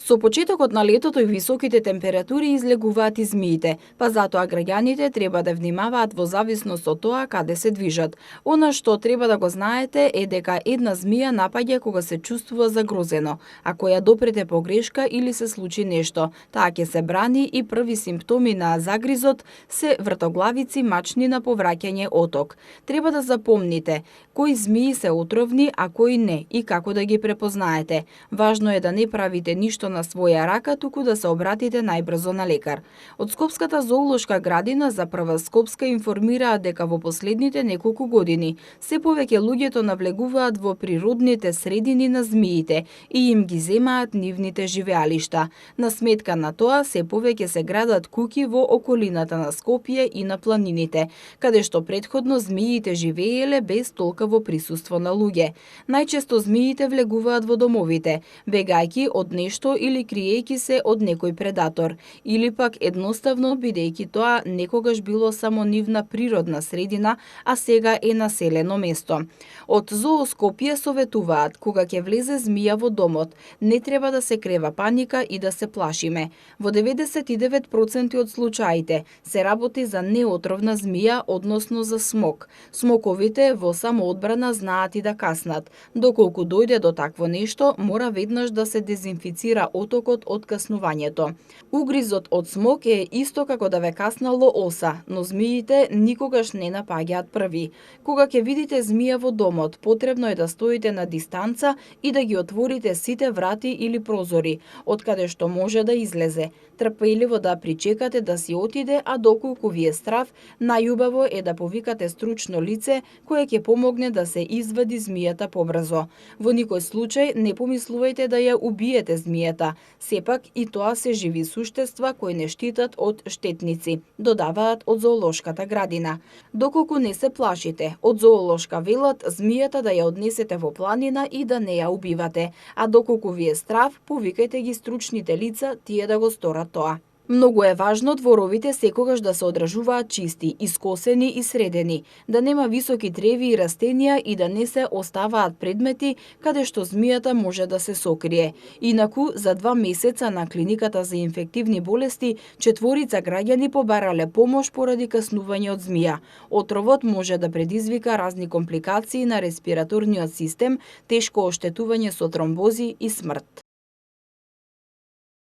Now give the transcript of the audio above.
Со почетокот на летото и високите температури излегуваат и змиите, па затоа граѓаните треба да внимаваат во зависност од тоа каде се движат. Она што треба да го знаете е дека една змија напаѓа кога се чувствува загрозено. Ако ја допрете погрешка или се случи нешто, таа ќе се брани и први симптоми на загризот се вртоглавици, мачни на повраќање оток. Треба да запомните кои змии се отровни, а кои не и како да ги препознаете. Важно е да не правите ништо на своја рака, туку да се обратите најбрзо на лекар. Од Скопската зоолошка градина за прва Скопска информираат дека во последните неколку години се повеќе луѓето навлегуваат во природните средини на змиите и им ги земаат нивните живеалишта. На сметка на тоа, се повеќе се градат куќи во околината на Скопје и на планините, каде што претходно змиите живееле без толкаво присуство на луѓе. Најчесто змиите влегуваат во домовите, бегајќи од нешто или криејќи се од некој предатор, или пак едноставно бидејќи тоа некогаш било само нивна природна средина, а сега е населено место. Од Зоо Скопје советуваат, кога ќе влезе змија во домот, не треба да се крева паника и да се плашиме. Во 99% од случаите се работи за неотровна змија, односно за смок. Смоковите во самоодбрана знаат и да каснат. Доколку дојде до такво нешто, мора веднаш да се дезинфицира отокот од каснувањето. Угризот од смок е исто како да ве каснало оса, но змиите никогаш не напаѓаат први. Кога ќе видите змија во домот, потребно е да стоите на дистанца и да ги отворите сите врати или прозори, од каде што може да излезе. Трпеливо да причекате да си отиде, а доколку ви е страв, најубаво е да повикате стручно лице кое ќе помогне да се извади змијата побрзо. Во никој случај не помислувајте да ја убиете змијата, сепак и тоа се живи суштества кои не штитат од штетници, додаваат од зоолошката градина. Доколку не се плашите, од зоолошка велат змијата да ја однесете во планина и да не ја убивате, а доколку ви е страв, повикајте ги стручните лица тие да го сторат тоа. Многу е важно дворовите секогаш да се одржуваат чисти, искосени и средени, да нема високи треви и растенија и да не се оставаат предмети каде што змијата може да се сокрие. Инаку, за 2 месеца на клиниката за инфективни болести, 4 граѓани побарале помош поради каснување од змија. Отровот може да предизвика разни компликации на респираторниот систем, тешко оштетување со тромбози и смрт.